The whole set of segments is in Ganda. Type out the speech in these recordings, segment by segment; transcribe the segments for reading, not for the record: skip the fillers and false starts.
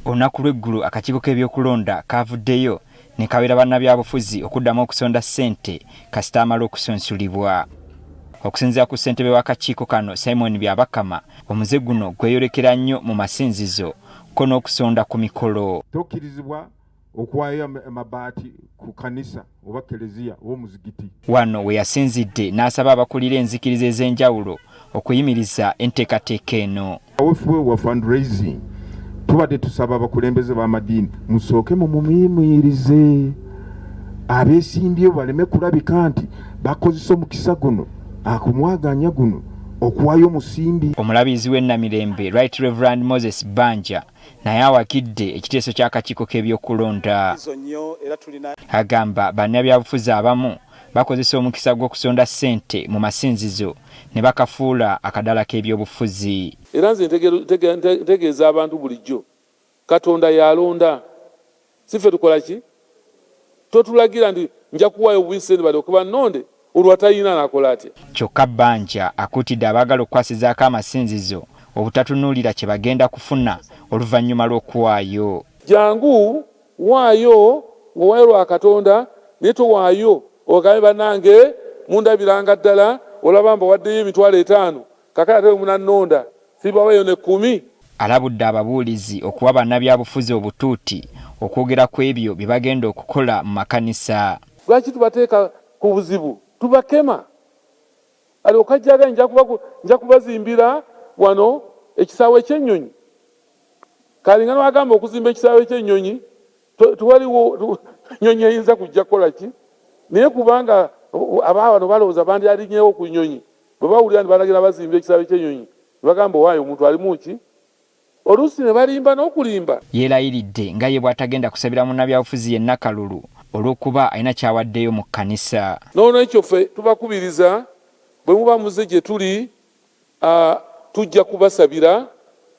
Olunaku lw'eggulu akakiiko k'ebyokulonda kavuddeyo ne kabeera bannabyabufuzi okuddamu okusonda ssente kasita amala okusonsulibwa. Okusinziira ku ssentebe w'akakiiko kano Simon Byabakama, omuze guno gweyolekera nnyo mu masinzizo ko n'okusonda ku mikolo. Tokkirizibwa okuwaayo amabaati ku kanisa oba kereziya oba omuzigiti. Wano we yasinzidde n'asaba abakulira enzikiriza ez'enjawulo okuyimiriza enteekateeka eno. Awefuwe wa fundraising tubadde tusaba abakulembeze b'amadiini musooke mumuyimirize abeesimbyewo baleme kulabika nti bakozesa omukisa guno akumwaganya guno okuwayo omusimbi. Omulabizi w'ennamirembe Right Reverend Moses Banja naye awakidde ekiteeso ky'akakiiko k'ebyokulonda. Agamba bannabyabufuzi abamu bakozesa omukisa gw'okusonda ssente mu masinzizo ne bakafuula akadala k'ebyobufuzi. Era nze ntegeeza abantu bulijjo Katonda yalonda, sife tukola ki? Totulagira nti nja kuwaayo obwisende bali okuba nnonde olwatayina nakola atya. Kyokka Banja akuutidde abaagala okukwasizaako amasinzizo obutatunuulira kye bagenda kufuna oluvannyuma lw'okuwaayo. Jangu waayo ng'owaayo lwa Katonda naye towaayo ogambe bannange mundabiranga ddala olaba mbawaddeyo emitwalo 5 kakati ate munannonda sibawayo ne 10. Alabudde ababuulizi okuwa bannabyabufuzi obutuuti okwogera ku ebyo bye bagenda okukola mu makanisa. Lwaki tubateeka ku buzibu? Tubakema. Ali okajjaga nja kubazimbira wano ekisaawe ky'ennyonyi. Kalinga n'agamba okuzimba ekisaawe ky'ennyonyi tuwaliwo nnyonyi eyinza kujja kukola ki? Naye kubanga abaawano balowooza bandi alinyeewo ku nnyonyi bwe bawulira nti balagira bazimba ekisaawe ky'ennyonyi bagamba waayo omuntu alimu ki? Oluusi ne balimba n'okulimba. Yeerayiridde nga ye bw'atagenda kusabira munnabyabufuzi yenna kalulu olw'okuba alina kyawaddeyo mu kkanisa. Noolwekyo ekyo ffe tubakubiriza bwe muba muze gye tuli tujja kubasabira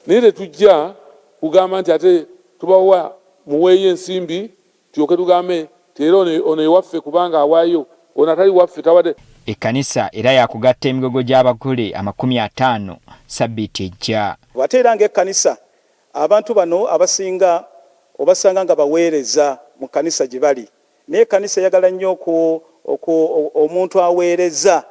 naye tetujja kugamba nti ate tubawa muweeyo ensimbi tulyoke tugambe era ono ewaffe kubanga awaayo ono atali waffe tawadde. Ekkanisa era yakugatta emigogo gy'abagole 50 sabbiiti ejja. Ate era ng'ekkanisa abantu bano abasinga obasanga nga baweereza mu kkanisa gye bali. Naye ekkanisa eyagala nnyo omuntu aweereza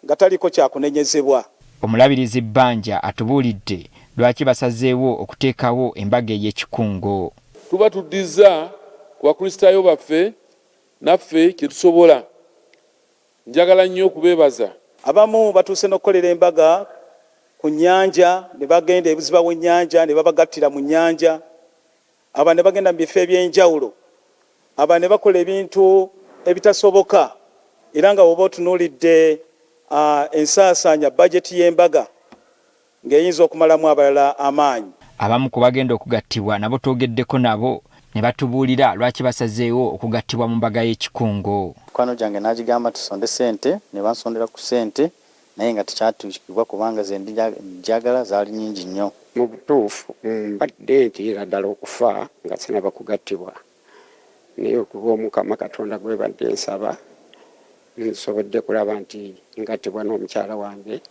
nga taliko kyakunenyezebwa. Omulabirizi Banja atubuulidde lwaki basazeewo okuteekawo embaga ey'ekikungo. Tuba tuddiza ku bakristaayo baffe naffe kye tusobola. Njagala nnyo okubeebaza. Abamu batuuse n'okukolera embaga ku nnyanja ne bagenda ebuziba w'ennyanja ne babagattira mu nnyanja. Aba ne bagenda mu bifo eby'enjawulo. Aba ne bakola ebintu ebitasoboka. Era nga bw'oba otunuulidde ensaasaanya bajeti y'embaga ng'eyinza okumalamu abalala amaanyi. Abamu ku bagenda okugattibwa nabo twogeddeko nabo ne batubuulira lwaki basazeewo okugattibwa mu mbaga y'ekikungo. Mukwano gyange n'agigamba tusonde ssente ne bansondera ku ssente naye nga tekyatuukibwa kubanga ze njagala zaali nnyingi nnyo. Mu butuufu mbadde ntiira ddala okufa nga sinaba kugattibwa naye okuba Omukama Katonda gwe badde nsaba nsobodde kulaba nti ngattibwa n'omukyala wange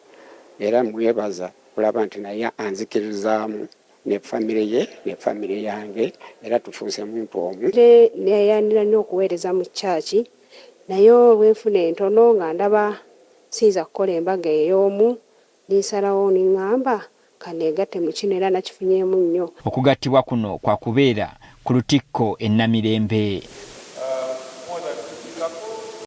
era mwebaza kulaba nti naye anzikirizaamu ne famire ye ne famire yange era tufuuse muntu omu. Neyanira nnyo okuweereza mu kyaki naye olw'enfuna entono nga ndaba siyinza kukola embaga ey'omu ninsalawo niŋŋamba kaneegatte mu kino era nakifunyeemu nnyo. Okugattibwa kuno kwa kubeera ku lutikko e Namirembe.